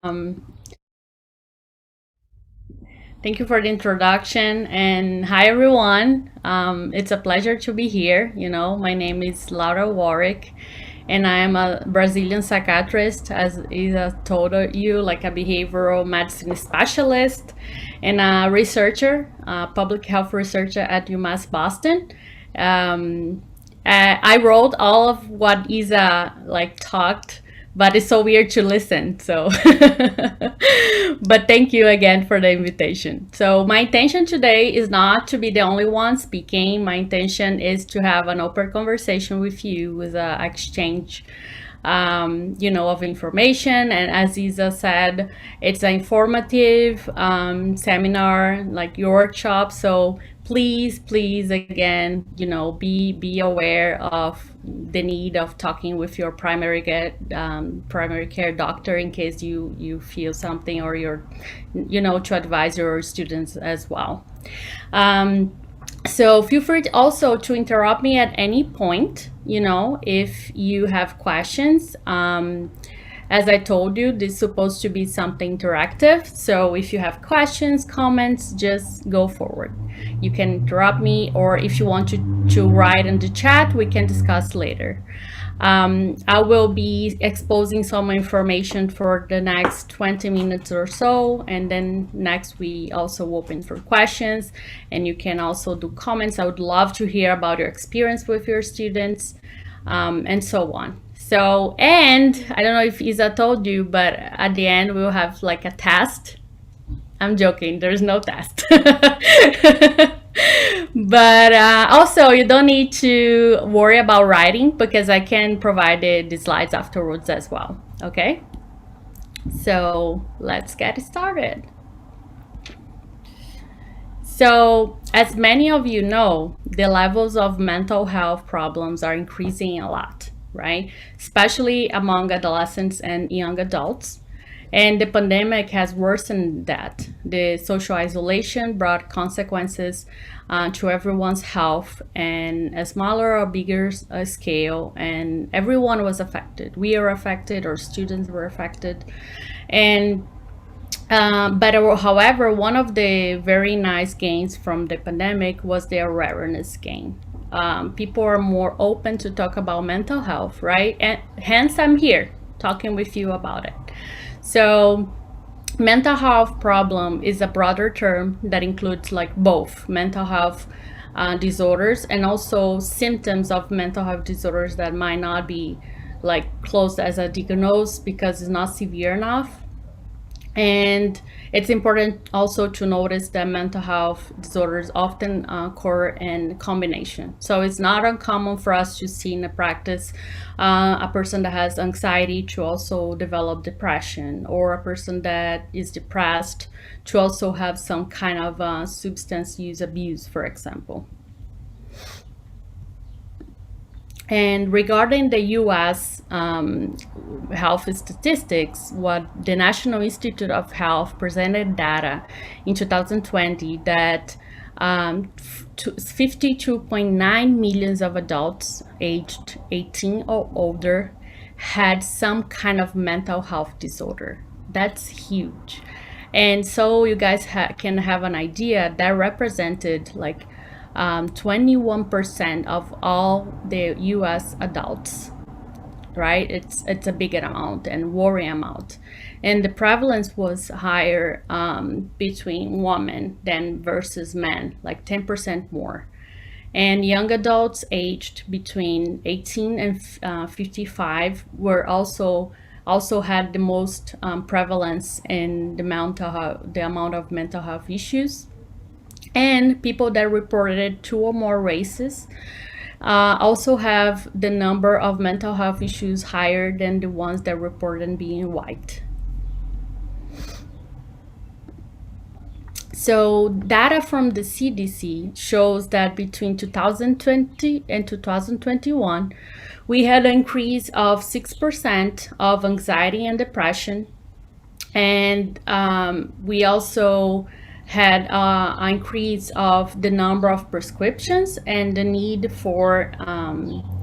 Um, Thank you for the introduction, and hi everyone. It's a pleasure to be here. My name is Laura Warwick, and I am a Brazilian psychiatrist, as Isa told you, like a behavioral medicine specialist and a researcher, public health researcher at UMass Boston. Um, I wrote all of what Isa talked, but it's so weird to listen. So, but thank you again for the invitation. So, my intention today is not to be the only one speaking. My intention is to have an open conversation with you, with an exchange of information. And as Isa said, it's an informative seminar, like your workshop. So please, again, be aware of the need of talking with your primary care doctor in case you feel something, or to advise your students as well. Um, so feel free also to interrupt me at any point, if you have questions. As I told you, this is supposed to be something interactive. So if you have questions, comments, just go forward. You can interrupt me, or if you want to write in the chat, we can discuss later. I will be exposing some information for the next 20 minutes or so, and then next we also open for questions, and you can also do comments. I would love to hear about your experience with your students, and so on. So, and I don't know if Isa told you, but at the end we'll have like a test. I'm joking, there's no test. But also, you don't need to worry about writing, because I can provide the slides afterwards as well. Okay? So let's get started. So, as many of you know, the levels of mental health problems are increasing a lot, right? Especially among adolescents and young adults. And the pandemic has worsened that. The social isolation brought consequences to everyone's health, and a smaller or bigger scale, and everyone was affected. We are affected, our students were affected. And but however, one of the very nice gains from the pandemic was the awareness gain. People are more open to talk about mental health, right? And hence, I'm here talking with you about it. So, mental health problem is a broader term that includes like both mental health disorders and also symptoms of mental health disorders that might not be like closed as a diagnosis because it's not severe enough. And it's important also to notice that mental health disorders often occur in combination. So it's not uncommon for us to see in the practice a person that has anxiety to also develop depression, or a person that is depressed to also have some kind of substance use abuse, for example. And regarding the US health statistics, what the National Institute of Health presented data in 2020 that 52.9 millions of adults aged 18 or older had some kind of mental health disorder. That's huge. And so you guys can have an idea that represented like 21% of all the US adults, right? It's a big amount and worrying amount. And the prevalence was higher between women than versus men, like 10% more. And young adults aged between 18 and 55 were also had the most prevalence in the amount of mental health issues. And people that reported two or more races also have the number of mental health issues higher than the ones that reported being white. So data from the CDC shows that between 2020 and 2021, we had an increase of 6% of anxiety and depression. And we also had an increase of the number of prescriptions and the need for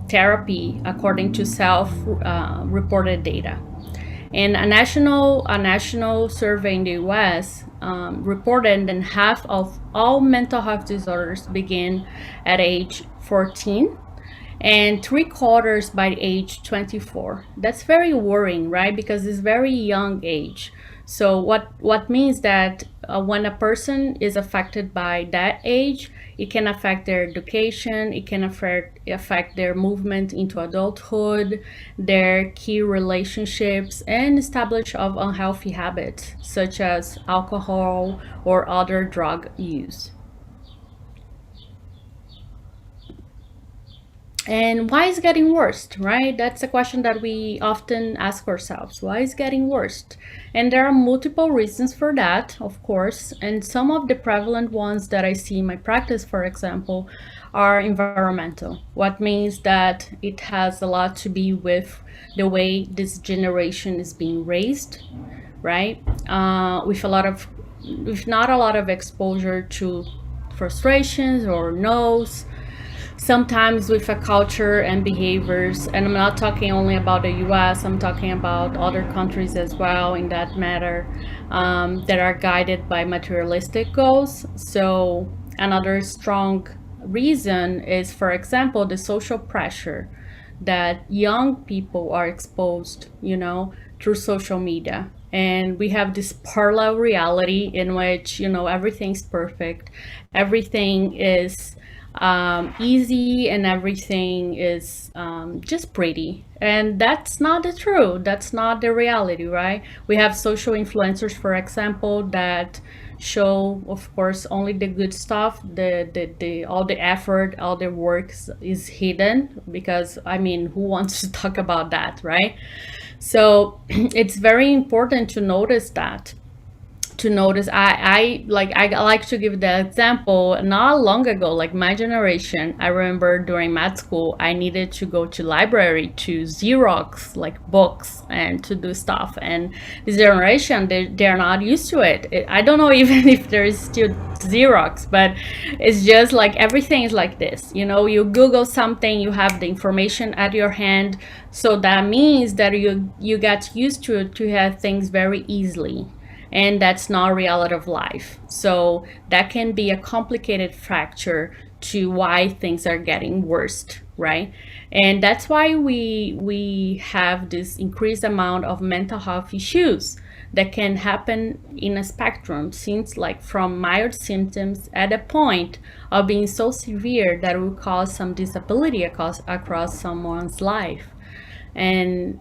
therapy according to self-reported data. And a national survey in the U.S. Reported that half of all mental health disorders begin at age 14 and three-quarters by age 24. That's very worrying, right? Because it's very young age. So what means that when a person is affected by that age, it can affect their education, it can affect their movement into adulthood, their key relationships, and establish of unhealthy habits such as alcohol or other drug use. And why is it getting worse, right? That's a question that we often ask ourselves. Why is it getting worse? And there are multiple reasons for that, of course. And some of the prevalent ones that I see in my practice, for example, are environmental. What means that it has a lot to be with the way this generation is being raised, right? With not a lot of exposure to frustrations or no's, sometimes with a culture and behaviors, and I'm not talking only about the US, I'm talking about other countries as well in that matter, that are guided by materialistic goals. So another strong reason is, for example, the social pressure that young people are exposed, through social media. And we have this parallel reality in which, everything's perfect, everything is easy, and everything is just pretty. And that's not the truth. That's not the reality, right? We have social influencers, for example, that show, of course, only the good stuff. The all the effort, all the work is hidden, because I mean, who wants to talk about that, right? So it's very important to notice that, I like to give the example. Not long ago, like my generation, I remember during med school I needed to go to library to Xerox like books and to do stuff, and this generation, they're not used to it. I don't know even if there is still Xerox, but it's just like everything is like this. You Google something, you have the information at your hand, so that means that you get used to have things very easily, and that's not reality of life. So that can be a complicated factor to why things are getting worse, right? And that's why we have this increased amount of mental health issues that can happen in a spectrum, since like from mild symptoms at a point of being so severe that it will cause some disability across someone's life. And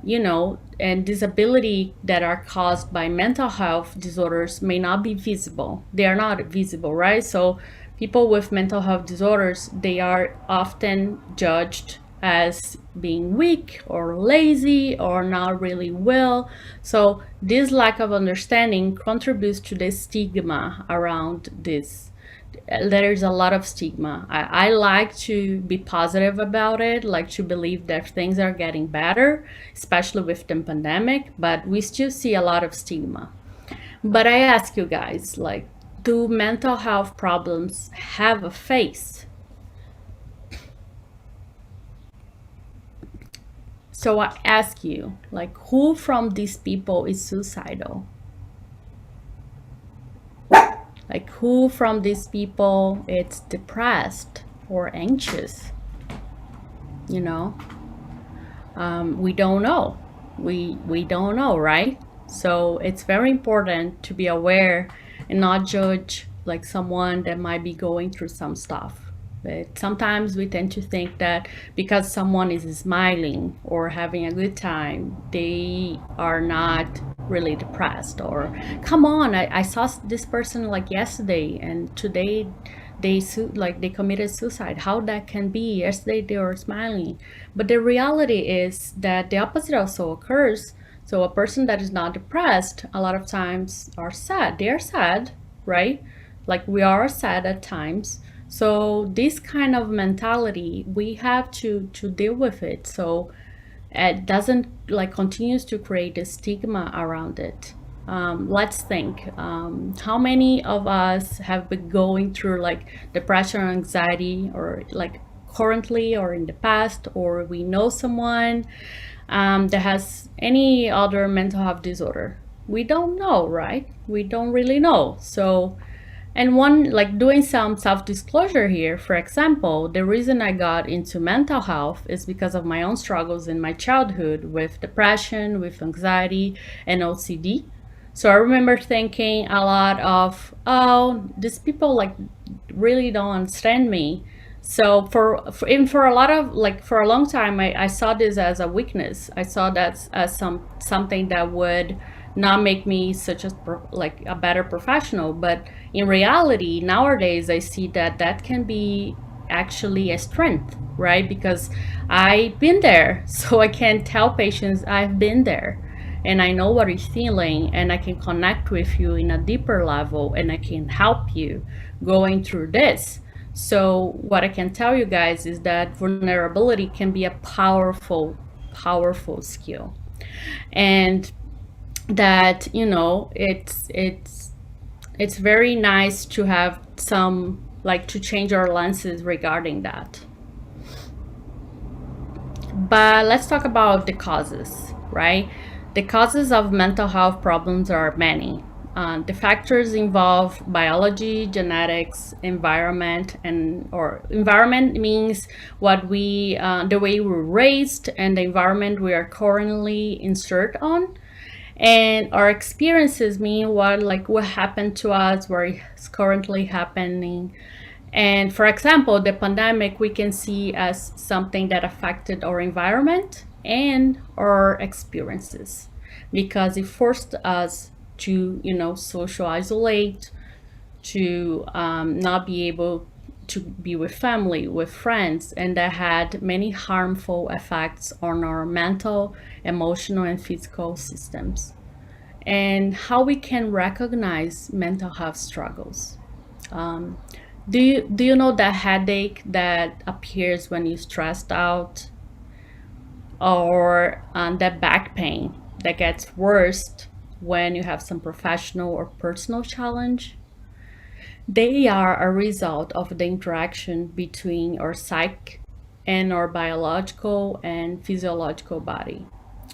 disability that are caused by mental health disorders may not be visible. They are not visible, right? So people with mental health disorders, they are often judged as being weak or lazy or not really well. So this lack of understanding contributes to the stigma around this. There's a lot of stigma. I like to be positive about it, like to believe that things are getting better, especially with the pandemic, but we still see a lot of stigma. But I ask you guys, like, do mental health problems have a face? So I ask you, like, who from these people is suicidal? Like, who from these people is depressed or anxious? You know, we don't know. We don't know, right? So it's very important to be aware and not judge like someone that might be going through some stuff. But sometimes we tend to think that because someone is smiling or having a good time, they are not really depressed. Or, come on, I saw this person like yesterday, and today they committed suicide. How that can be? Yesterday they were smiling. But the reality is that the opposite also occurs. So a person that is not depressed a lot of times are sad. They are sad, right? Like we are sad at times. So this kind of mentality, we have to deal with it. So it doesn't like continues to create a stigma around it. Let's think, how many of us have been going through like depression or anxiety, or like currently or in the past, or we know someone that has any other mental health disorder? We don't know, right? We don't really know. So, and one, like doing some self disclosure here, for example, the reason I got into mental health is because of my own struggles in my childhood with depression, with anxiety, and OCD. So I remember thinking a lot of, oh, these people like really don't understand me. So even for a lot of like for a long time, I saw this as a weakness. I saw that as something that would not make me such like a better professional. But in reality, nowadays I see that that can be actually a strength, right? Because I've been there, so I can tell patients I've been there and I know what you're feeling, and I can connect with you in a deeper level, and I can help you going through this. So what I can tell you guys is that vulnerability can be a powerful, powerful skill. And that, you know, it's very nice to have some like to change our lenses regarding that. But let's talk about the causes, right? The causes of mental health problems are many. The factors involve biology, genetics, environment, and or environment means what we, the way we were raised, and the environment we are currently insert on, and our experiences mean what happened to us, what is currently happening. And for example, the pandemic we can see as something that affected our environment and our experiences because it forced us to, you know, social isolate, to not be able to be with family, with friends, and that had many harmful effects on our mental, emotional, and physical systems. And how we can recognize mental health struggles. Um, do you know that headache that appears when you're stressed out, or that back pain that gets worse when you have some professional or personal challenge? They are a result of the interaction between our psyche and our biological and physiological body.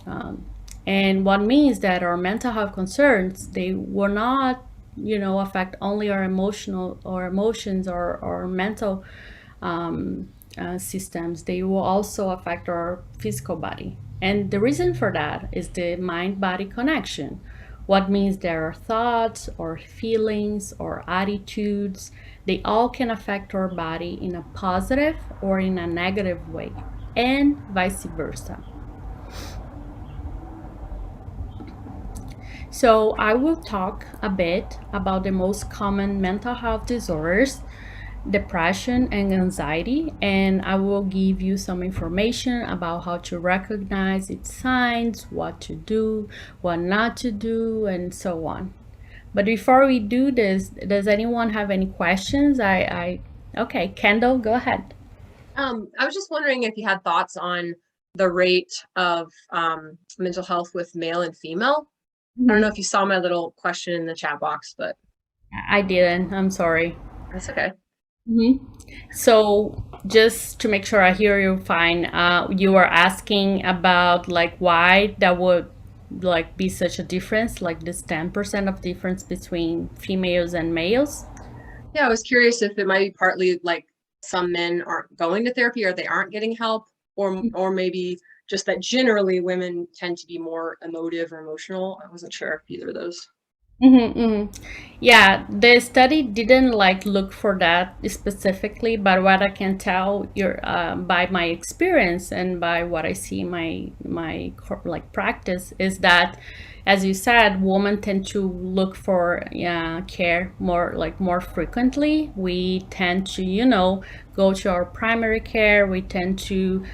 Um, and what means that our mental health concerns, they will not, you know, affect only our emotional or emotions or mental systems. They will also affect our physical body. And the reason for that is the mind-body connection. What means there are thoughts or feelings or attitudes, they all can affect our body in a positive or in a negative way, and vice versa. So I will talk a bit about the most common mental health disorders, depression and anxiety, and I will give you some information about how to recognize its signs, what to do, what not to do, and so on. But before we do this, does anyone have any questions? Okay, Kendall, go ahead. I was just wondering if you had thoughts on the rate of mental health with male and female. I don't know if you saw my little question in the chat box, but I didn't. I'm sorry. that's okay. So just to make sure I hear you fine, you were asking about like why that would like be such a difference, like this 10% of difference between females and males. Yeah, I was curious if it might be partly like some men aren't going to therapy or they aren't getting help, or maybe just that generally women tend to be more emotive or emotional. I wasn't sure if either of those. Yeah, the study didn't like look for that specifically, but what I can tell your by my experience and by what I see in like practice is that, as you said, women tend to look for care more frequently. We tend to, you know, go to our primary care. We tend to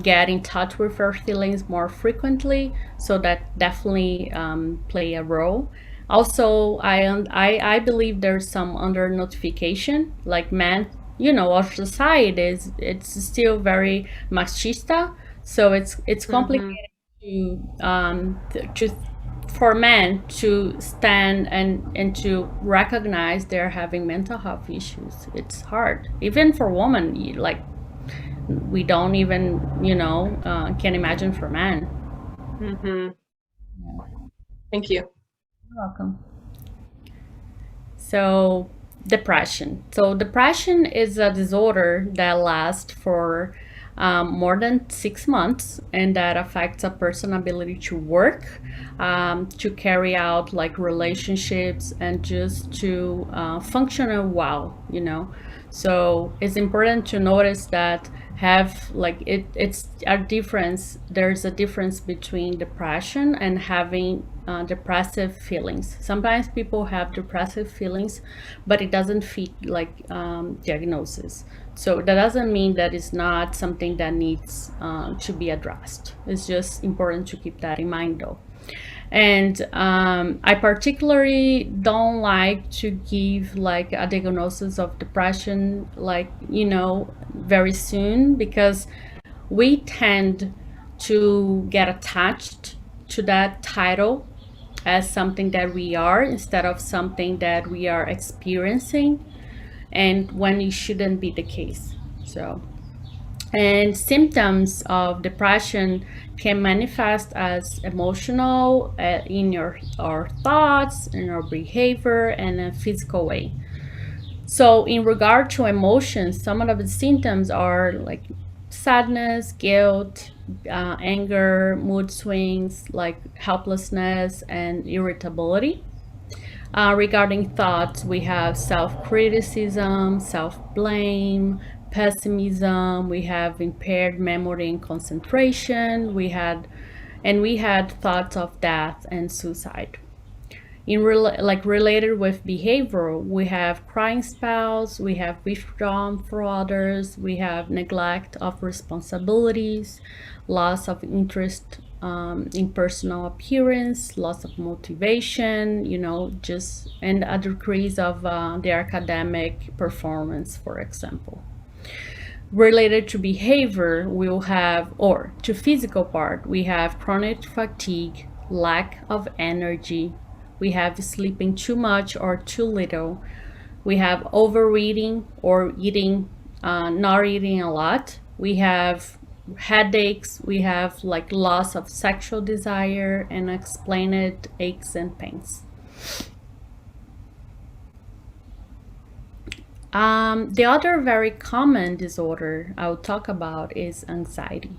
get in touch with our feelings more frequently, so that definitely play a role. Also, I believe there's some under notification, like men, you know, our society is it's still very machista, so it's complicated to for men to stand and to recognize they're having mental health issues. It's hard, even for women. Like we don't even, can imagine for men. Mm-hmm. Thank you. You're welcome. So, depression. So, depression is a disorder that lasts for more than 6 months, and that affects a person's ability to work, to carry out like relationships, and just to function well. So, it's important to notice that have like it's a difference. There's a difference between depression and having depressive feelings. Sometimes people have depressive feelings, but it doesn't fit like diagnosis. So that doesn't mean that it's not something that needs to be addressed. It's just important to keep that in mind, though. And I particularly don't like to give like a diagnosis of depression, like, very soon, because we tend to get attached to that title as something that we are instead of something that we are experiencing, and when it shouldn't be the case. So, and symptoms of depression can manifest as emotional in our thoughts, in our behavior, and a physical way. So, in regard to emotions, some of the symptoms are like sadness, guilt, anger, mood swings, like helplessness and irritability. Regarding thoughts, we have self criticism, self blame, pessimism, we have impaired memory and concentration, we had thoughts of death and suicide. Related with behavior, we have crying spells, we have withdrawn for others, we have neglect of responsibilities, loss of interest in personal appearance, loss of motivation, just and a decrease of the academic performance, for example. Related to behavior, we'll have, or to physical part, we have chronic fatigue, lack of energy, we have sleeping too much or too little, we have overeating or eating, not eating a lot, we have headaches, we have like loss of sexual desire, and unexplained aches and pains. The other very common disorder I will talk about is anxiety.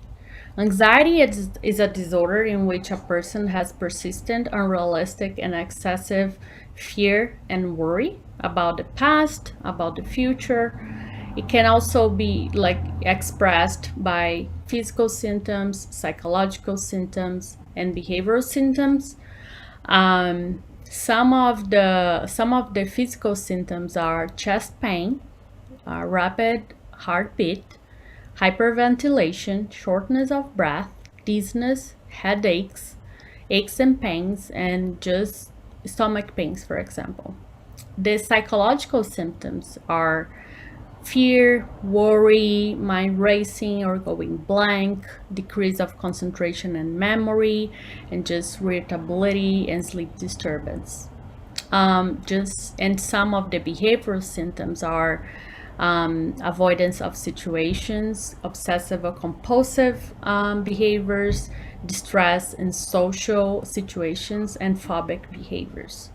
Anxiety is a disorder in which a person has persistent, unrealistic, and excessive fear and worry about the past, about the future. It can also be like expressed by physical symptoms, psychological symptoms, and behavioral symptoms. Some of the physical symptoms are chest pain, rapid heartbeat, hyperventilation, shortness of breath, dizziness, headaches, aches and pains, and just stomach pains, for example. The psychological symptoms are fear, worry, mind racing or going blank, decrease of concentration and memory, and just irritability and sleep disturbance. And some of the behavioral symptoms are avoidance of situations, obsessive or compulsive behaviors, distress in social situations, and phobic behaviors.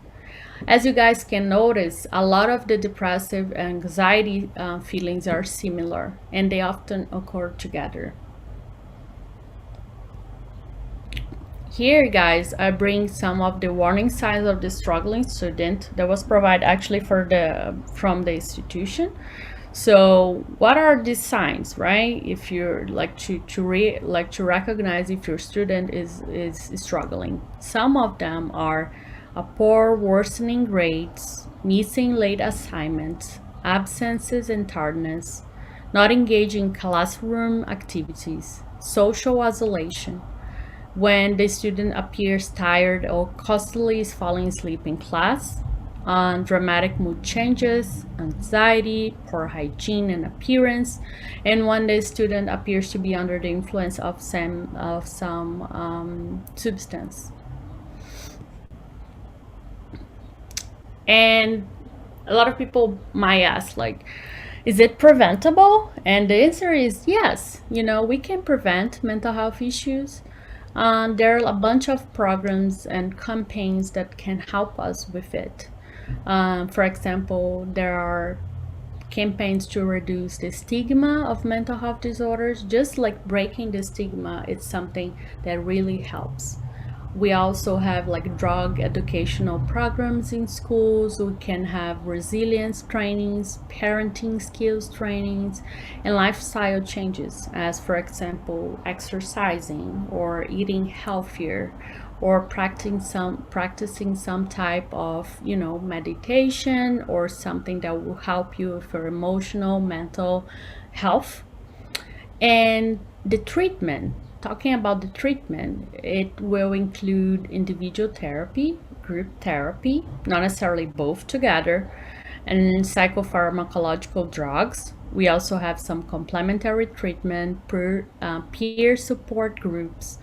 As you guys can notice, a lot of the depressive anxiety feelings are similar, and they often occur together. Here, guys, I bring some of the warning signs of the struggling student that was provided actually from the institution. So, what are these signs, right? If you're like to recognize if your student is struggling, some of them are a poor worsening grades, missing late assignments, absences and tardiness, not engaging in classroom activities, social isolation, when the student appears tired or constantly is falling asleep in class, dramatic mood changes, anxiety, poor hygiene and appearance, and when the student appears to be under the influence of some substance. And a lot of people might ask, like, Is it preventable? And the answer is yes. You know, we can prevent mental health issues. There are a bunch of programs and campaigns that can help us with it. For example, there are campaigns to reduce the stigma of mental health disorders. Just like breaking the stigma, it's something that really helps. We also have like drug educational programs in schools. We can have resilience trainings, parenting skills trainings, and lifestyle changes, as for example, exercising or eating healthier, or practicing some type of, you know, meditation or something that will help you with your emotional, mental health. And the treatment, talking about the treatment, it will include individual therapy, group therapy, not necessarily both together, and psychopharmacological drugs. We also have some complementary treatment, peer support groups,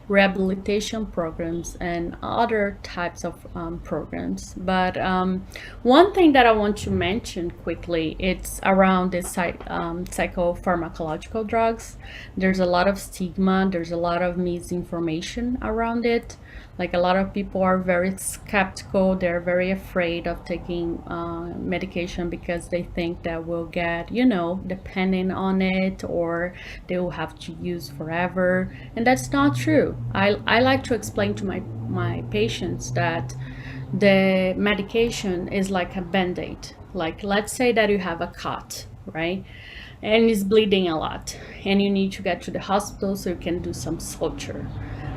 rehabilitation programs, and other types of programs. But one thing that I want to mention quickly, it's around the psychopharmacological drugs. There's a lot of stigma, there's a lot of misinformation around it. Like, a lot of people are very skeptical, they're very afraid of taking medication because they think that we'll get, you know, dependent on it, or they will have to use forever. And that's not true. I like to explain to my patients that the medication is like a band-aid. Like, let's say that you have a cut, right? And it's bleeding a lot, and you need to get to the hospital so you can do some suture.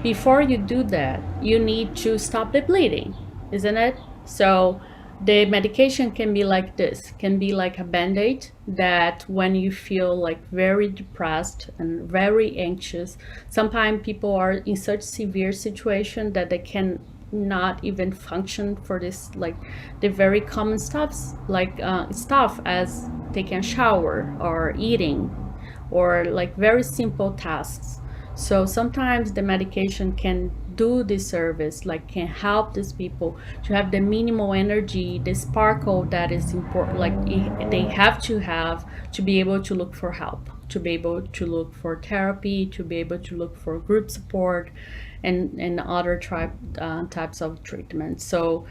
Before you do that, you need to stop the bleeding, isn't it? So the medication can be like this, can be like a band-aid that when you feel like very depressed and very anxious, sometimes people are in such severe situation that they can not even function for this, like the very common stuffs, like stuff as taking a shower or eating, or like very simple tasks. So sometimes the medication can do this service, like can help these people to have the minimal energy, the sparkle that is important, like they have to be able to look for help, to be able to look for therapy, to be able to look for group support, and other types of treatment. So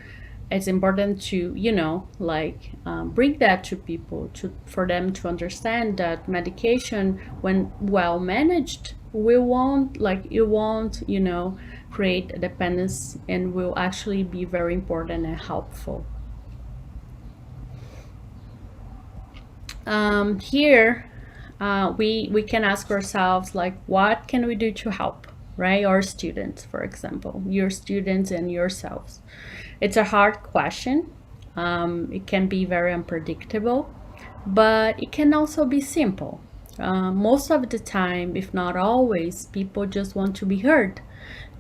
it's important to, you know, like bring that to people, for them to understand that medication, when well managed, it won't, you know, create a dependence, and will actually be very important and helpful. Here we can ask ourselves, like, what can we do to help, right? Our students, for example, your students and yourselves. It's a hard question. It can be very unpredictable, but it can also be simple. Most of the time, if not always, people just want to be heard.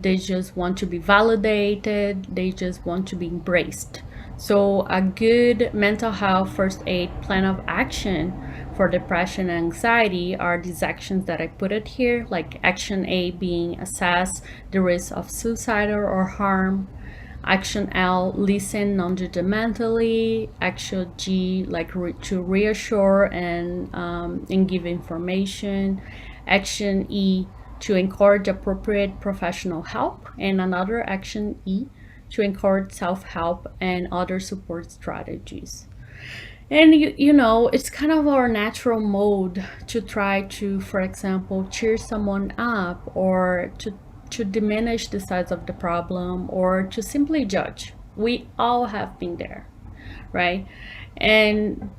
They just want to be validated. They just want to be embraced. So a good mental health first aid plan of action for depression and anxiety are these actions that I put it here, like action A being assess the risk of suicide or harm. Action L, listen non-judgmentally. Action G, like to reassure and give information. Action E, to encourage appropriate professional help. And another action E, to encourage self-help and other support strategies. And you know, it's kind of our natural mode to try to, for example, cheer someone up, or to diminish the size of the problem, or to simply judge. We all have been there, right?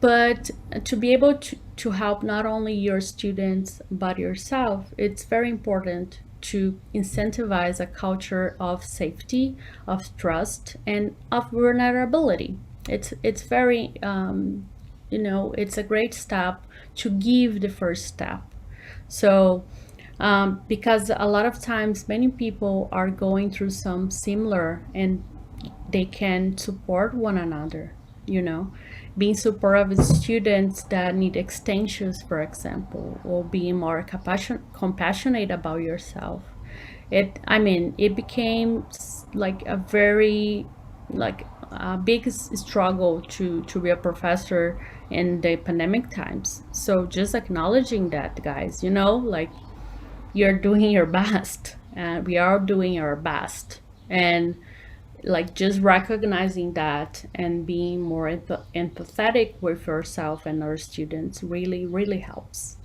But to be able to help not only your students but yourself, it's very important to incentivize a culture of safety, of trust, and of vulnerability. It's very you know, it's a great step to give the first step. So because a lot of times many people are going through some similar, and they can support one another, you know, being supportive of students that need extensions, for example, or being more compassionate about yourself. It became like a very, like a big struggle to be a professor in the pandemic times. So just acknowledging that, guys, like you're doing your best, and we are doing our best, and like just recognizing that and being more empathetic with yourself and our students really, really helps.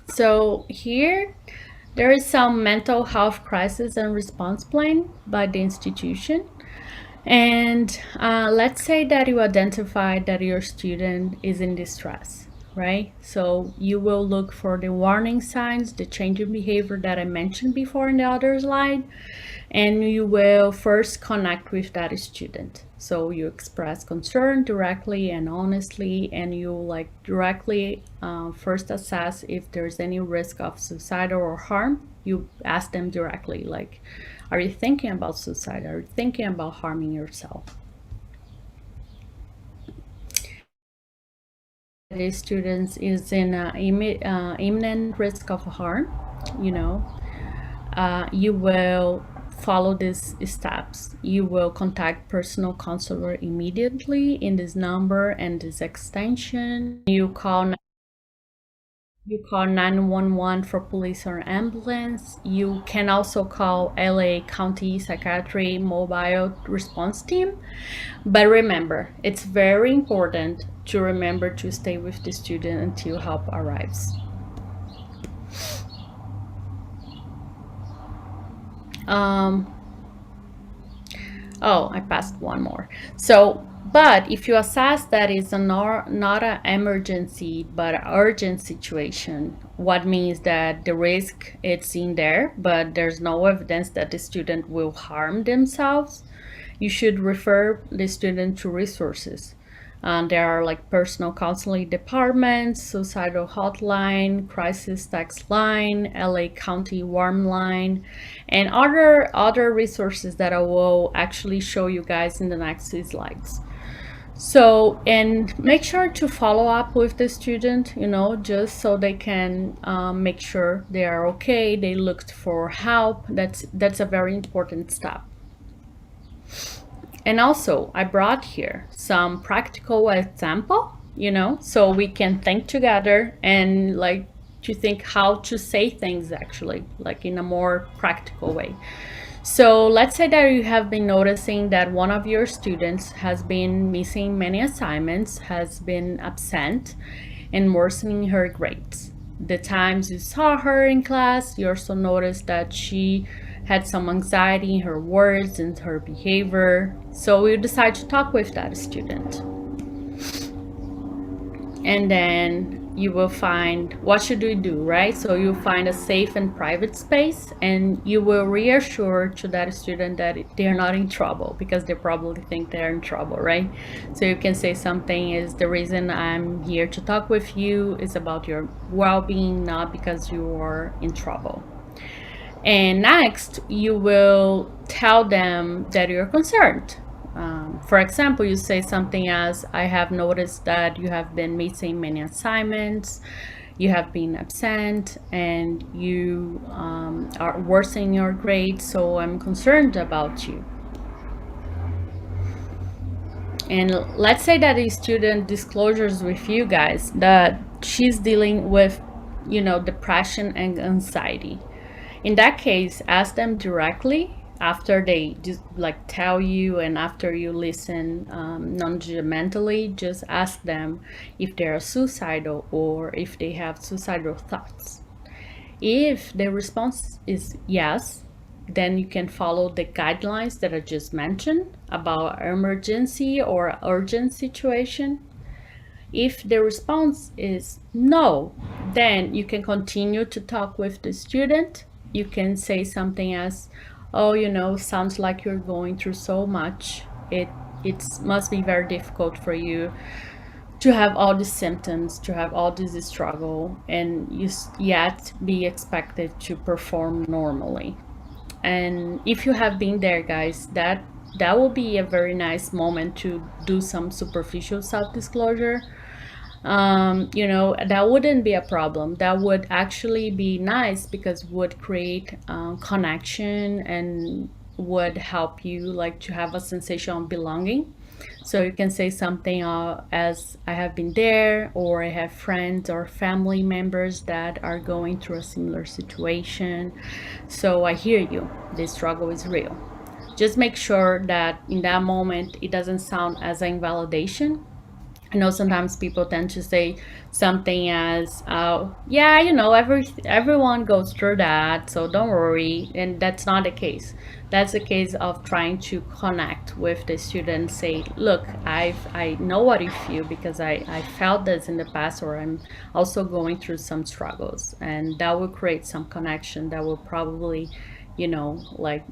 So here there is some mental health crisis and response plan by the institution. And let's say that you identify that your student is in distress, right? So you will look for the warning signs, the change in behavior that I mentioned before in the other slide, and you will first connect with that student. So you express concern directly and honestly, and you like directly first assess if there's any risk of suicide or harm. You ask them directly, like, are you thinking about suicide? Are you thinking about harming yourself? The students is in imminent risk of harm, you will follow these steps. You will contact personal counselor immediately in this number and this extension. You call 911 for police or ambulance. You can also call LA County Psychiatry Mobile Response Team. But remember, it's very important to remember to stay with the student until help arrives. Oh, I passed one more. So, but if you assess that it's not an emergency but an urgent situation, what means that the risk it's in there, but there's no evidence that the student will harm themselves, you should refer the student to resources. There are like personal counseling departments, suicidal hotline, crisis text line, LA County warm line, and other resources that I will actually show you guys in the next slides. So, and make sure to follow up with the student, just so they can make sure they are okay, they looked for help. That's a very important step. And also, I brought here some practical example, so we can think together and like to think how to say things actually, like in a more practical way. So let's say that you have been noticing that one of your students has been missing many assignments, has been absent, and worsening her grades. The times you saw her in class, you also noticed that she had some anxiety in her words and her behavior. So you decide to talk with that student. And then you will find, what should we do, right? So you find a safe and private space, and you will reassure to that student that they're not in trouble, because they probably think they're in trouble, right? So you can say something is, the reason I'm here to talk with you is about your well-being, not because you are in trouble. And next, you will tell them that you're concerned. For example, you say something as, I have noticed that you have been missing many assignments, you have been absent, and you are worsening your grades, so I'm concerned about you. And let's say that a student disclosures with you guys that she's dealing with, depression and anxiety. In that case, ask them directly after they just like tell you, and after you listen non-judgmentally, just ask them if they're suicidal or if they have suicidal thoughts. If the response is yes, then you can follow the guidelines that I just mentioned about emergency or urgent situation. If the response is no, then you can continue to talk with the student. You can say something as, oh, sounds like you're going through so much. It must be very difficult for you to have all these symptoms, to have all this struggle, and you yet be expected to perform normally. And if you have been there, guys, that will be a very nice moment to do some superficial self-disclosure. That wouldn't be a problem. That would actually be nice, because would create connection and would help you like to have a sensation of belonging. So you can say something as I have been there, or I have friends or family members that are going through a similar situation. So I hear you. This struggle is real. Just make sure that in that moment it doesn't sound as an invalidation. I know sometimes people tend to say something as, "Yeah, everyone goes through that, so don't worry." And that's not the case. That's the case of trying to connect with the student. Say, "Look, I know what you feel because I felt this in the past, or I'm also going through some struggles," and that will create some connection that will probably, like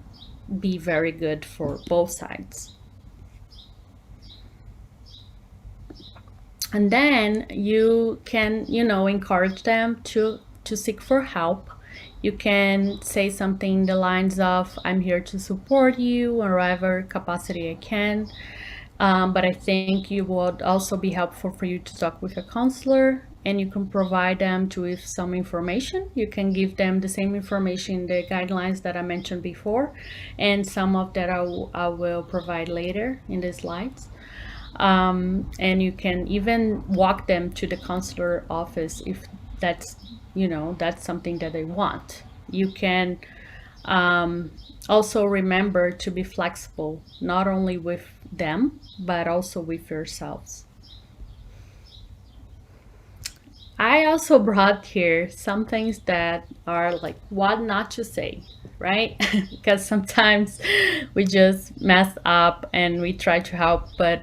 be very good for both sides. And then you can encourage them to seek for help. You can say something in the lines of, "I'm here to support you in whatever capacity I can, but I think it would also be helpful for you to talk with a counselor." And you can provide them with some information. You can give them the same information, the guidelines that I mentioned before, and some of that I will provide later in the slides. And you can even walk them to the counselor office if that's something that they want. You can also remember to be flexible, not only with them but also with yourselves. I also brought here some things that are like what not to say, right? Because sometimes we just mess up and we try to help, but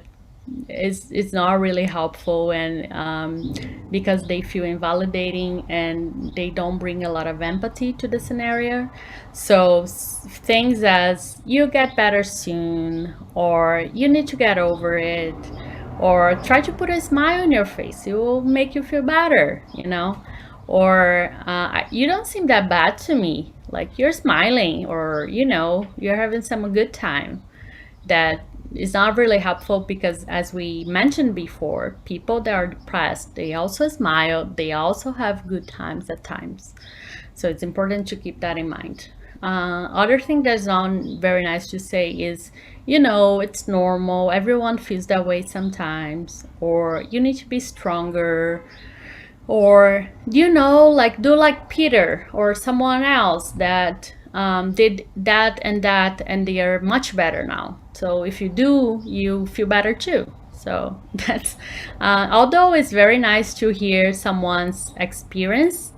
it's not really helpful, and because they feel invalidating and they don't bring a lot of empathy to the scenario. So things as "you get better soon," or "you need to get over it," or "try to put a smile on your face, it will make you feel better," or "you don't seem that bad to me, like you're smiling," or "you're having some good time." That is not really helpful because, as we mentioned before, people that are depressed, they also smile, they also have good times at times. So it's important to keep that in mind. Other thing that's not very nice to say is, it's normal, everyone feels that way sometimes, or "you need to be stronger," or like do like Peter or someone else that did that and that and they are much better now. So if you do, you feel better too. So that's although it's very nice to hear someone's experience,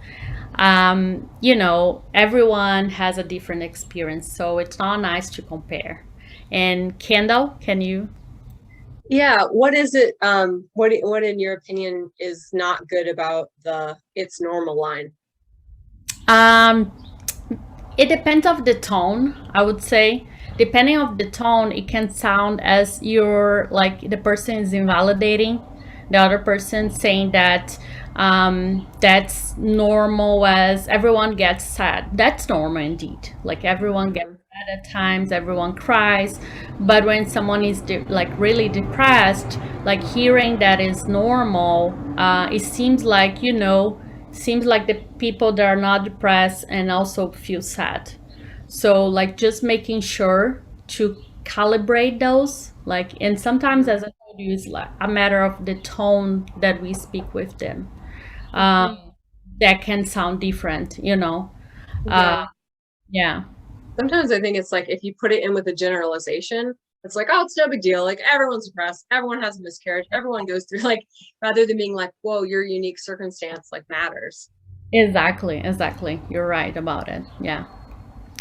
everyone has a different experience, so it's not nice to compare. And Kendall, can you? Yeah, what is it, what in your opinion is not good about the "it's normal" line? Um, it depends of the tone, I would say. Depending of the tone, it can sound as you're like the person is invalidating the other person, saying that that's normal, as everyone gets sad. That's normal indeed. Like everyone gets Mhm. sad at times, everyone cries. But when someone is like really depressed, like hearing that is normal, it seems like the people that are not depressed and also feel sad. So like just making sure to calibrate those, like, and sometimes, Mhm. as I told you, it's like a matter of the tone that we speak with them. Mhm. That can sound different, uh Yeah. yeah. Sometimes I think it's like if you put it in with a generalization, it's like, "Oh, it's no big deal. Like everyone's depressed, everyone has a miscarriage, everyone goes through," like, rather than being like, "Whoa, your unique circumstance like matters." Exactly, you're right about it. Yeah.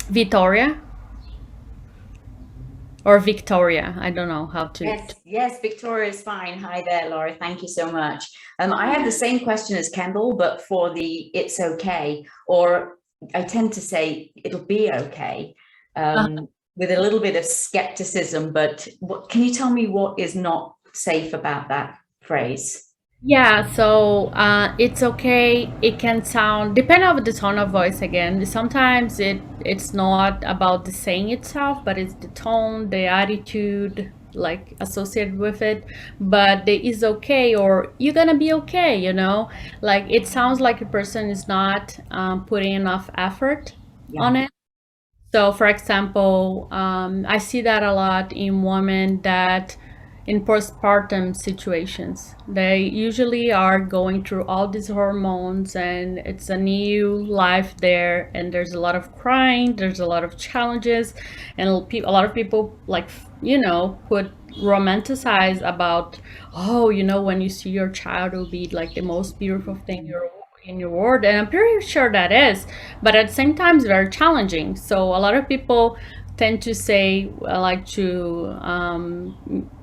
Victoria, or Victoria, I don't know how to. Yes, Victoria is fine. Hi there, Laura. Thank you so much. I have the same question as Kendall, but for the "it's okay," or I tend to say "it'll be okay," uh, with a little bit of skepticism. But can you tell me what is not safe about that phrase? Yeah, so it's okay. It can sound depending on the tone of voice again. Sometimes it's not about the saying itself, but it's the tone, the attitude, like associated with it. But the "is okay" or "you're gonna be okay," like it sounds like a person is not putting enough effort Yeah. on it. So, for example, I see that a lot in women that in postpartum situations, they usually are going through all these hormones and it's a new life there, and there's a lot of crying, there's a lot of challenges, and a lot of people like, put romanticize about, oh, when you see your child, it'll be like the most beautiful thing in your world, and I'm pretty sure that is, but at the same time it's very challenging. So a lot of people tend to say, like, to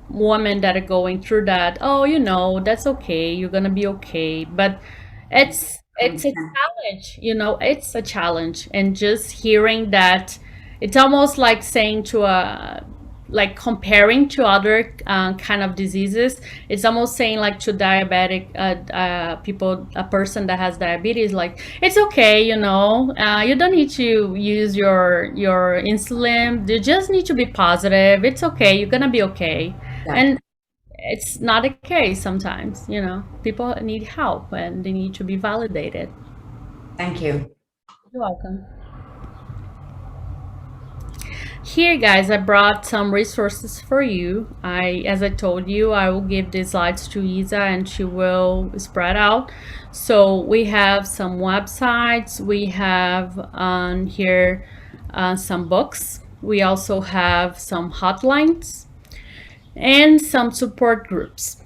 women that are going through that, oh, that's okay, you're gonna be okay, but it's a 100%. challenge, it's a challenge. And just hearing that, it's almost like saying to a, like, comparing to other kind of diseases, it's almost saying like to diabetic people, a person that has diabetes, like, it's okay, you don't need to use your insulin, you just need to be positive, it's okay, you're gonna be okay. Yeah. And it's not the case sometimes, people need help and they need to be validated. Thank you. You're welcome. Here, guys, I brought some resources for you. As I told you, I will give these slides to Isa and she will spread out. So we have some websites. We have on here some books. We also have some hotlines and some support groups.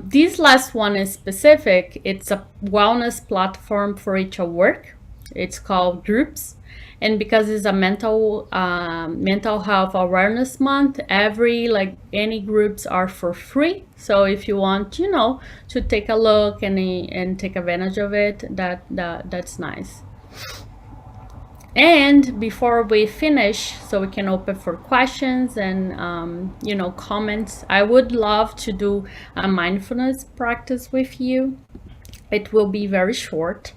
This last one is specific. It's a wellness platform for HR work. It's called Groups. And because it's a mental health awareness month, any groups are for free. So if you want, to take a look and take advantage of it, that's nice. And before we finish, so we can open for questions and comments, I would love to do a mindfulness practice with you. It will be very short.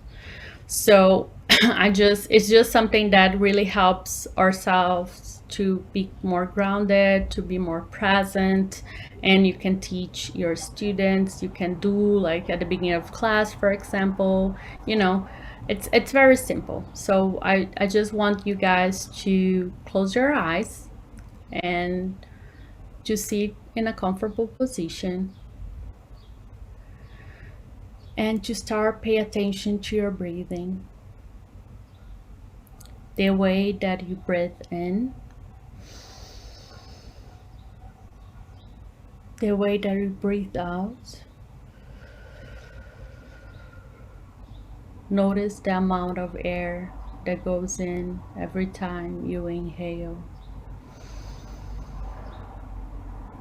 So it's just something that really helps ourselves to be more grounded, to be more present, and you can teach your students. You can do like at the beginning of class, for example, it's very simple. So I just want you guys to close your eyes and to sit in a comfortable position and to start pay attention to your breathing. The way that you breathe in, the way that you breathe out. Notice the amount of air that goes in every time you inhale.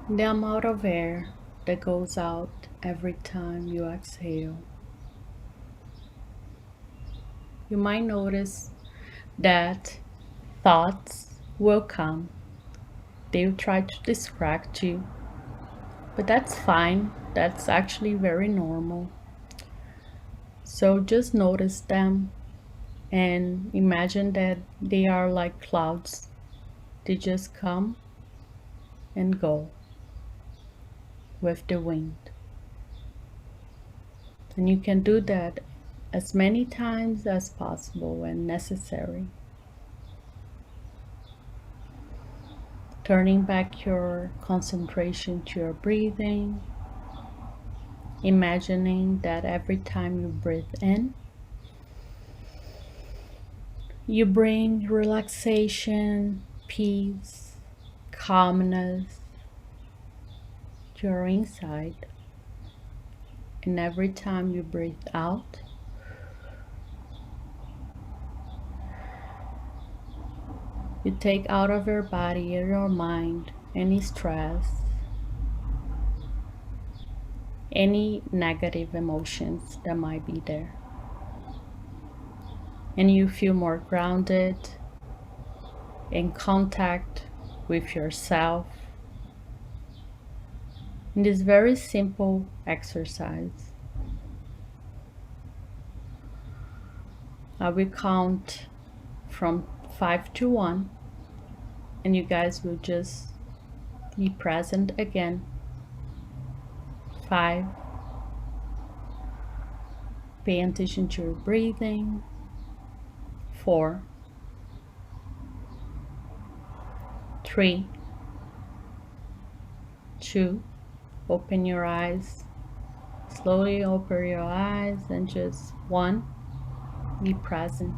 The amount of air that goes out every time you exhale. You might notice that thoughts will come. They'll try to distract you, but that's fine. That's actually very normal. So just notice them and imagine that they are like clouds. They just come and go with the wind. And you can do that as many times as possible when necessary. Turning back your concentration to your breathing, imagining that every time you breathe in, you bring relaxation, peace, calmness to your inside. And every time you breathe out, you take out of your body and your mind any stress, any negative emotions that might be there. And you feel more grounded, in contact with yourself. In this very simple exercise, I will count from 5 to 1, and you guys will just be present again. 5. Pay attention to your breathing. 4. 3, 2, open your eyes. Slowly open your eyes and just 1, be present.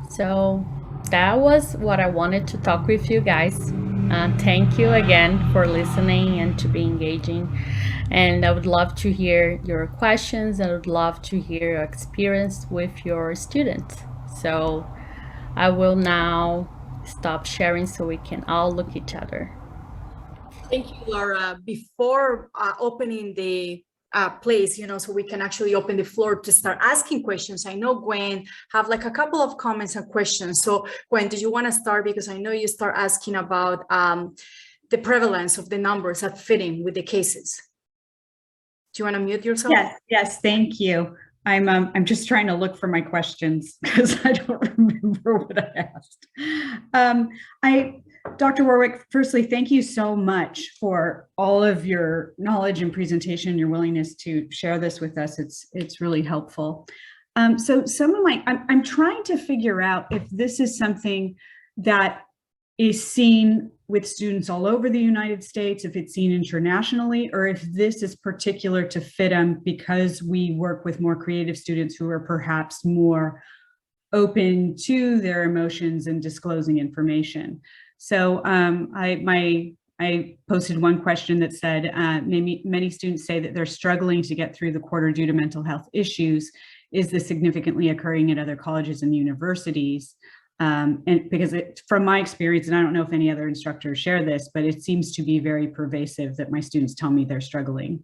So that was what I wanted to talk with you guys. Thank you again for listening and to be engaging. And I would love to hear your questions. I would love to hear your experience with your students. So I will now stop sharing so we can all look each other. Thank you, Laura. Before opening the place, so we can actually open the floor to start asking questions. I know Gwen have like a couple of comments and questions. So Gwen, do you want to start? Because I know you start asking about the prevalence of the numbers that fit in with the cases. Do you want to mute yourself? Yes, thank you. I'm just trying to look for my questions because I don't remember what I asked. Dr. Warwick, firstly, thank you so much for all of your knowledge and presentation, your willingness to share this with us. It's really helpful. So I'm trying to figure out if this is something that is seen with students all over the United States, if it's seen internationally, or if this is particular to FIDM because we work with more creative students who are perhaps more open to their emotions and disclosing information. So I posted one question that said, many students say that they're struggling to get through the quarter due to mental health issues. Is this significantly occurring at other colleges and universities? And because from my experience, and I don't know if any other instructors share this, but it seems to be very pervasive that my students tell me they're struggling.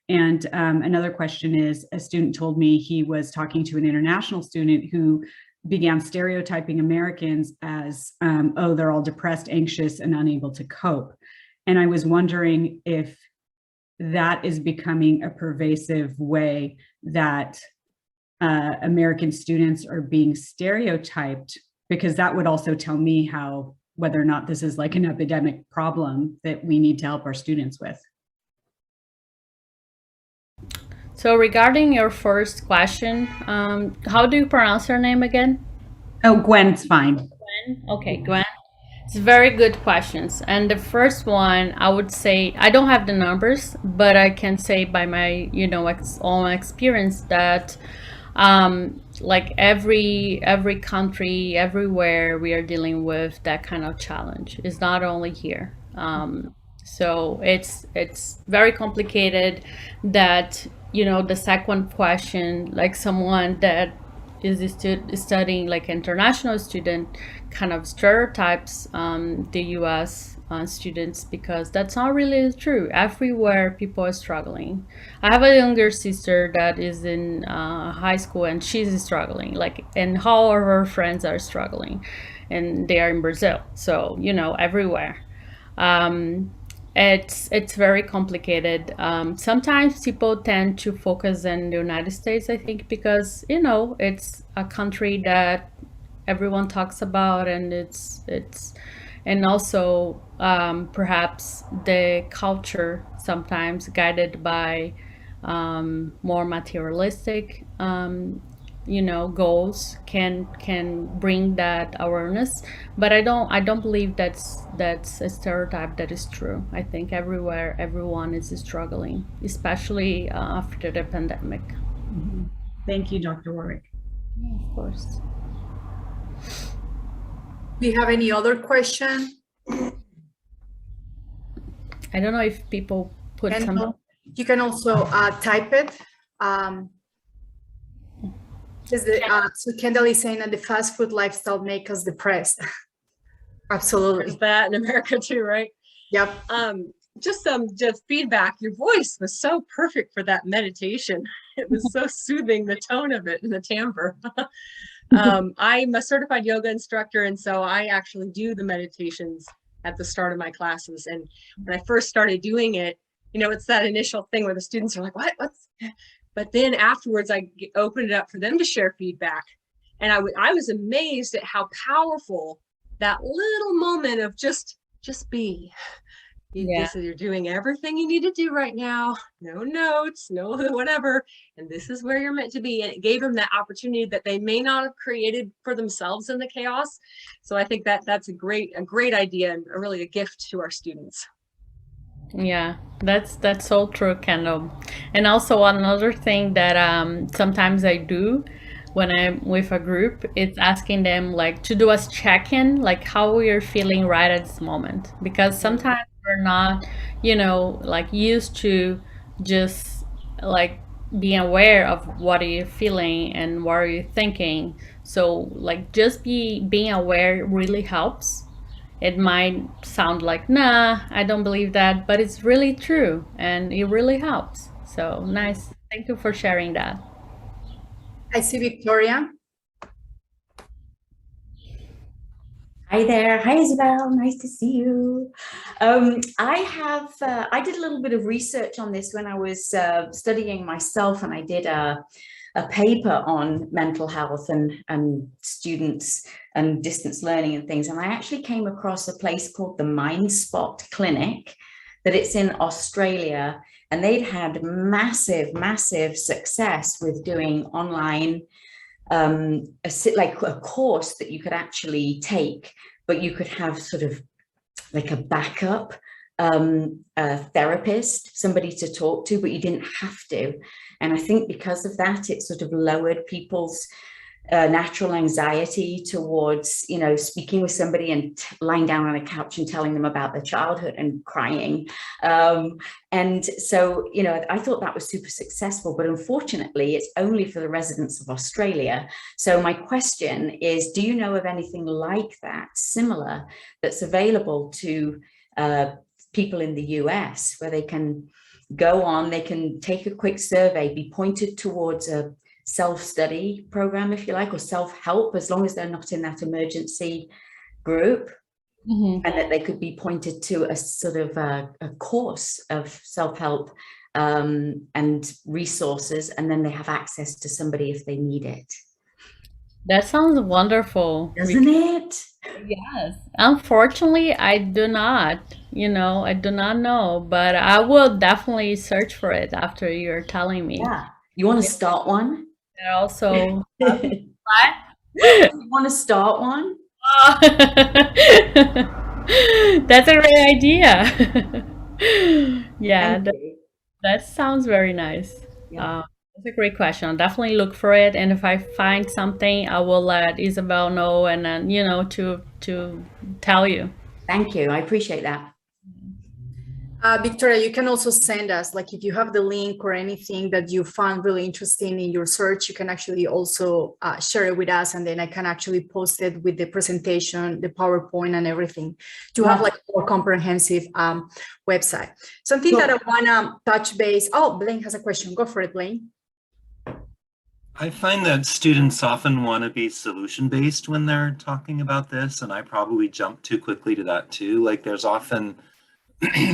And another question is, a student told me he was talking to an international student who began stereotyping Americans as, oh, they're all depressed, anxious, and unable to cope. And I was wondering if that is becoming a pervasive way that American students are being stereotyped, because that would also tell me whether or not this is like an epidemic problem that we need to help our students with. So regarding your first question, how do you pronounce her name again? Oh, Gwen's fine. Gwen? Okay, Gwen. It's very good questions. And the first one, I would say, I don't have the numbers, but I can say by my, own experience that like every country, everywhere, we are dealing with that kind of challenge. It's not only here. So it's very complicated that, the second question, like someone that is studying like international student kind of stereotypes the US students, because that's not really true. Everywhere people are struggling. I have a younger sister that is in high school and she's struggling, and all of her friends are struggling, and they are in Brazil. So, everywhere. It's very complicated. Sometimes people tend to focus in the United States, I think, because, it's a country that everyone talks about, and and also perhaps the culture sometimes guided by more materialistic goals can bring that awareness, but I don't believe that's a stereotype that is true. I think everywhere everyone is struggling, especially after the pandemic. Mm-hmm. Thank you, Dr. Warwick. Yeah, of course. Do you have any other question? I don't know if people put some. You can also type it. So Kendall is saying that the fast food lifestyle makes us depressed. Absolutely. There's that in America too, right? Yep. Just feedback. Your voice was so perfect for that meditation. It was so soothing, the tone of it and the timbre. I'm a certified yoga instructor, and so I actually do the meditations at the start of my classes. And when I first started doing it, it's that initial thing where the students are like, what's, but then afterwards I opened it up for them to share feedback. And I was amazed at how powerful that little moment of just be Yeah. This is, you're doing everything you need to do right now. No notes, no whatever. And this is where you're meant to be. And it gave them that opportunity that they may not have created for themselves in the chaos. So I think that that's a great idea and really a gift to our students. Yeah, that's so true, Kendall. And also another thing that sometimes I do when I'm with a group, it's asking them like to do a check-in, like how we're feeling right at this moment. Because sometimes we're not, like used to just like being aware of what are you feeling and what are you thinking. So like just being aware really helps. It might sound like, nah, I don't believe that, but it's really true and it really helps. So nice. Thank you for sharing that. I see Victoria. Hi there. Hi, Isabel. Nice to see you. I did a little bit of research on this when I was studying myself, and I did a paper on mental health and students and distance learning and things. And I actually came across a place called the MindSpot Clinic, that it's in Australia. And they'd had massive success with doing online, like a course that you could actually take, but you could have sort of like a backup a therapist, somebody to talk to, but you didn't have to. And I think because of that, it sort of lowered people's natural anxiety towards, speaking with somebody and lying down on a couch and telling them about their childhood and crying. And so, I thought that was super successful, but unfortunately, it's only for the residents of Australia. So my question is, do you know of anything like that, similar, that's available to people in the US, where they can go on, they can take a quick survey, be pointed towards a self-study program, if you like, or self-help, as long as they're not in that emergency group, and that they could be pointed to a sort of a course of self-help and resources, and then they have access to somebody if they need it. That sounds wonderful. Doesn't it? Yes. Unfortunately, I do not, I do not know, but I will definitely search for it after you're telling me. Yeah. You want to start one? And also, You want to start one? That's a great idea. Yeah, Thank you. that sounds very nice. Yeah. That's a great question. I'll definitely look for it, and if I find something, I will let Isabel know, and then to tell you. Thank you. I appreciate that. Victoria, you can also send us, like if you have the link or anything that you found really interesting in your search, you can actually also share it with us, and then I can actually post it with the presentation, the PowerPoint and everything to have like a more comprehensive website. Something that I want to touch base. Oh, Blaine has a question. Go for it, Blaine. I find that students often want to be solution-based when they're talking about this, and I probably jump too quickly to that too. Like there's often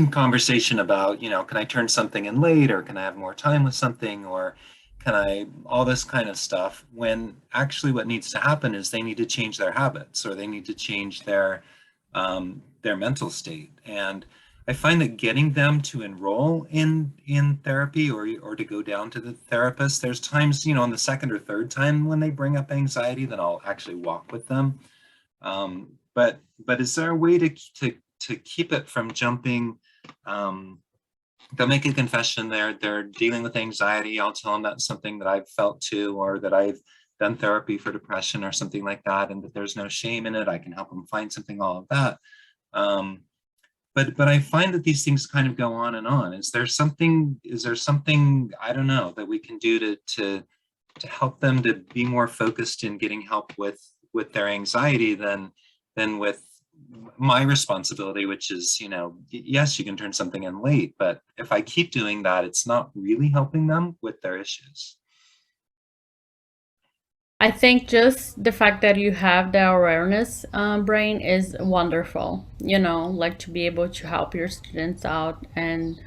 conversation about, can I turn something in late, or can I have more time with something, or can I, all this kind of stuff, when actually what needs to happen is they need to change their habits, or they need to change their mental state. And I find that getting them to enroll in therapy or to go down to the therapist, there's times, on the second or third time when they bring up anxiety, then I'll actually walk with them. But is there a way to keep it from jumping? They'll make a confession, they're dealing with anxiety. I'll tell them that's something that I've felt too, or that I've done therapy for depression or something like that, and that there's no shame in it. I can help them find something, all of that. But I find that these things kind of go on and on. Is there something, I don't know, that we can do to help them to be more focused in getting help with their anxiety than with my responsibility, which is, yes, you can turn something in late, but if I keep doing that, it's not really helping them with their issues. I think just the fact that you have the awareness brain is wonderful, like to be able to help your students out and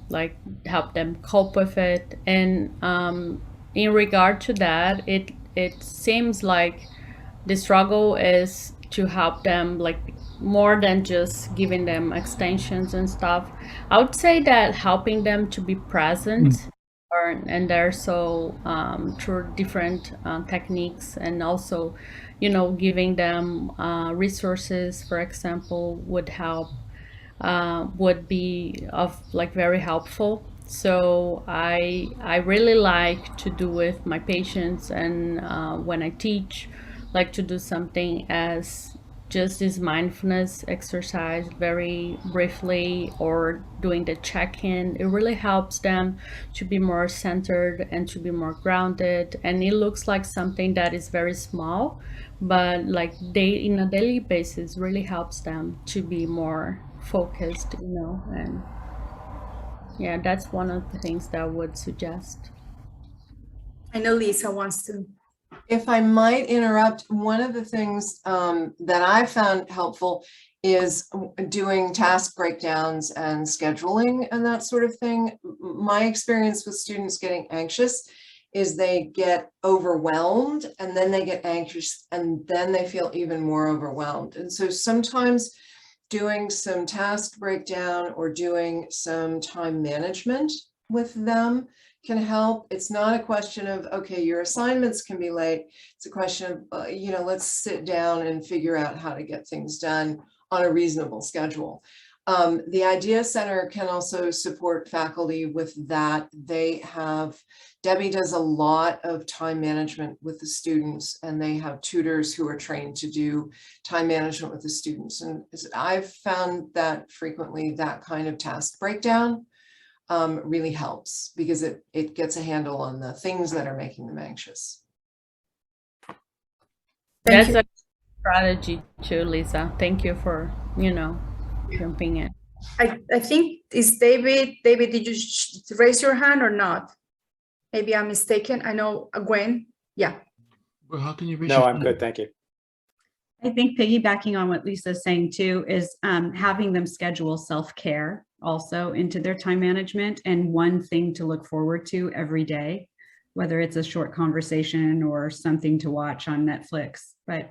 like help them cope with it. And in regard to that, it seems like the struggle is to help them, like more than just giving them extensions and stuff. I would say that helping them to be present, and they're so through different techniques, and also, giving them resources, for example, would help, would be of like very helpful. So I really like to do with my patients, and when I teach, like to do something as just this mindfulness exercise very briefly, or doing the check-in. It really helps them to be more centered and to be more grounded. And it looks like something that is very small, but like in a daily basis really helps them to be more focused, and yeah, that's one of the things that I would suggest. I know Lisa wants to. If I might interrupt, one of the things that I found helpful is doing task breakdowns and scheduling and that sort of thing. My experience with students getting anxious is they get overwhelmed, and then they get anxious, and then they feel even more overwhelmed. And so sometimes doing some task breakdown or doing some time management with them can help. It's not a question of, okay, your assignments can be late. It's a question of, let's sit down and figure out how to get things done on a reasonable schedule. The Idea Center can also support faculty with that. Debbie does a lot of time management with the students, and they have tutors who are trained to do time management with the students. And I've found that frequently that kind of task breakdown really helps, because it gets a handle on the things that are making them anxious. That's a strategy too, Lisa. Thank you for, jumping in. I think is David. David, did you raise your hand or not? Maybe I'm mistaken. I know Gwen. Yeah. Well, how can you reach? No, I'm good. Thank you. I think piggybacking on what Lisa's saying too is having them schedule self-care also into their time management, and one thing to look forward to every day, whether it's a short conversation or something to watch on Netflix, but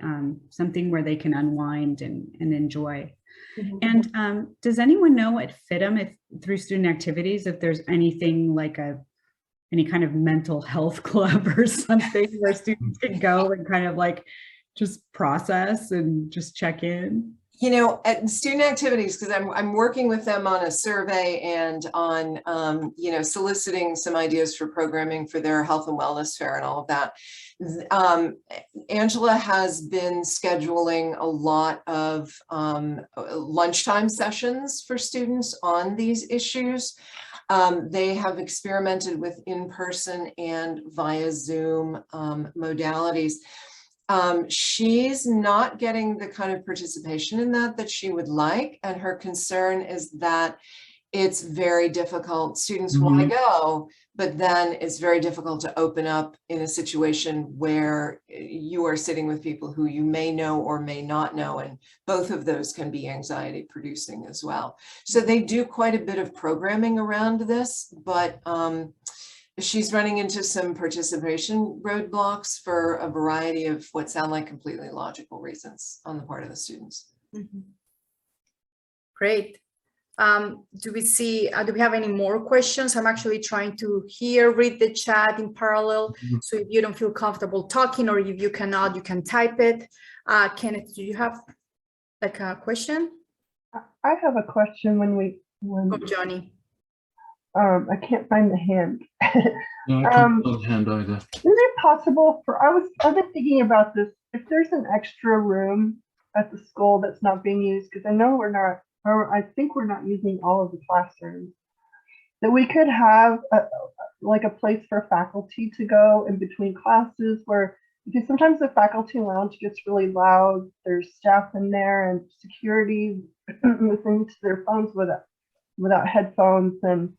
something where they can unwind and enjoy. Mm-hmm. And does anyone know at FITM, through student activities, if there's anything like any kind of mental health club or something where students can go and kind of like just process and just check in? At student activities, because I'm working with them on a survey and on, soliciting some ideas for programming for their health and wellness fair and all of that. Angela has been scheduling a lot of lunchtime sessions for students on these issues. They have experimented with in-person and via Zoom modalities. She's not getting the kind of participation in that she would like, and her concern is that it's very difficult. Students want to go, but then it's very difficult to open up in a situation where you are sitting with people who you may know or may not know, and both of those can be anxiety producing as well. So they do quite a bit of programming around this, but she's running into some participation roadblocks for a variety of what sound like completely logical reasons on the part of the students. Mm-hmm. Great. Do we have any more questions? I'm actually trying to read the chat in parallel. So if you don't feel comfortable talking, or if you cannot, you can type it. Kenneth, do you have like a question? I have a question Go, Johnny. I can't find the hand. No, I can't find the hand either. Is it possible I've been thinking about this, if there's an extra room at the school that's not being used, because I think we're not using all of the classrooms, that we could have a place for faculty to go in between classes, because sometimes the faculty lounge gets really loud. There's staff in there and security listening to their phones without headphones, and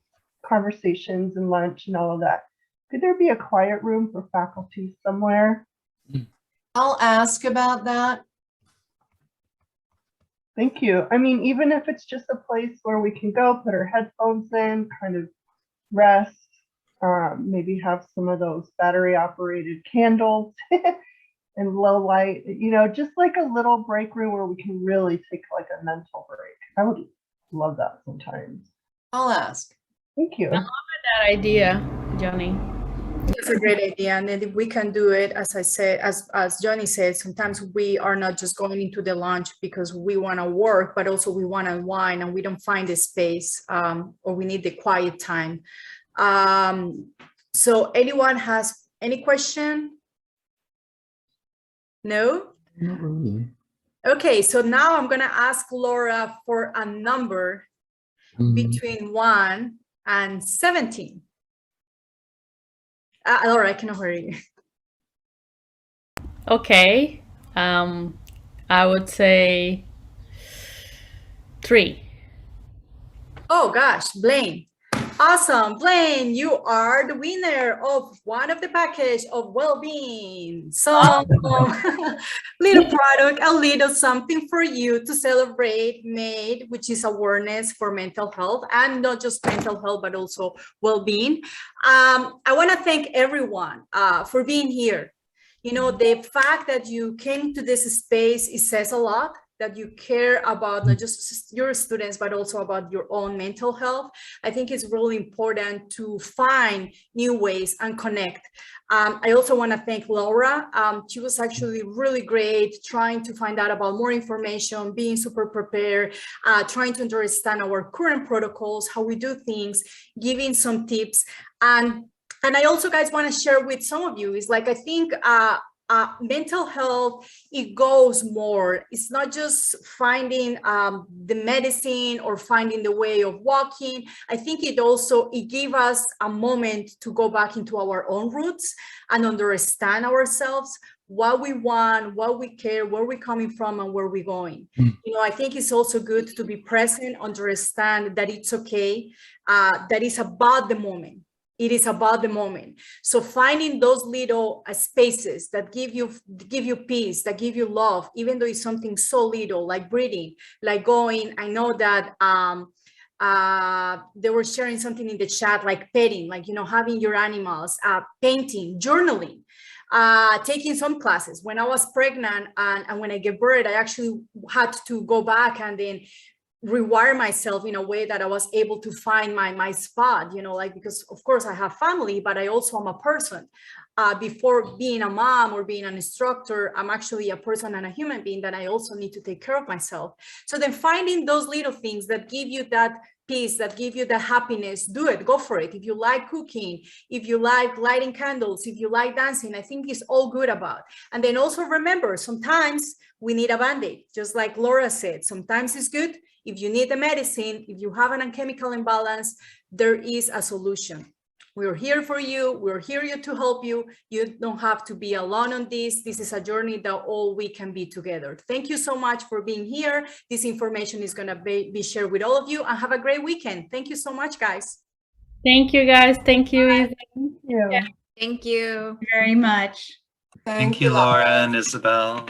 conversations and lunch and all of that. Could there be a quiet room for faculty somewhere? I'll ask about that. Thank you. I mean, even if it's just a place where we can go, put our headphones in, kind of rest, maybe have some of those battery operated candles and low light, you know, just like a little break room where we can really take like a mental break. I would love that sometimes. I'll ask. Thank you. That idea, Johnny. It's a great idea, and then we can do it, as I said, as Johnny said, sometimes we are not just going into the lunch because we want to work, but also we want to unwind and we don't find the space, or we need the quiet time. So anyone has any question? No? Not really. Okay, so now I'm going to ask Laura for a number between 1 and 17. Laura, I cannot hear you. Okay. I would say 3. Oh gosh, Blaine. Awesome, Blaine, you are the winner of one of the package of well-being. So little product, a little something for you to celebrate MADE, which is awareness for mental health, and not just mental health, but also well-being. I want to thank everyone for being here. You know, the fact that you came to this space, it says a lot, that you care about not just your students, but also about your own mental health. I think it's really important to find new ways and connect. I also want to thank Laura. She was actually really great, trying to find out about more information, being super prepared, trying to understand our current protocols, how we do things, giving some tips. And I also, guys, want to share with some of you is like, I think mental health, it goes more. It's not just finding the medicine or finding the way of walking. I think it gave us a moment to go back into our own roots and understand ourselves, what we want, what we care, where we're coming from, and where we're going. You know, I think it's also good to be present, understand that it's okay, that it's about the moment. It is about the moment. So finding those little spaces that give you peace, that give you love, even though it's something so little, like breathing, like going. I know that they were sharing something in the chat, like petting, like, you know, having your animals, painting, journaling, taking some classes. When I was pregnant and when I gave birth, I actually had to go back and then rewire myself in a way that I was able to find my spot, you know, like, because of course I have family, but I also am a person. Before being a mom or being an instructor, I'm actually a person and a human being that I also need to take care of myself. So then finding those little things that give you that peace, that give you the happiness, do it, go for it. If you like cooking, if you like lighting candles, if you like dancing, I think it's all good about. And then also remember, sometimes we need a Band-Aid, just like Laura said. Sometimes it's good. If you need the medicine, if you have an chemical imbalance, there is a solution. We're here for you. We're here to help you. You don't have to be alone on this. This is a journey that all we can be together. Thank you so much for being here. This information is going to be shared with all of you, and have a great weekend. Thank you so much, guys. Thank you, guys. Thank you, Isa. Thank you. Yeah. Thank you Very much. Thank you, Laura and Isabel.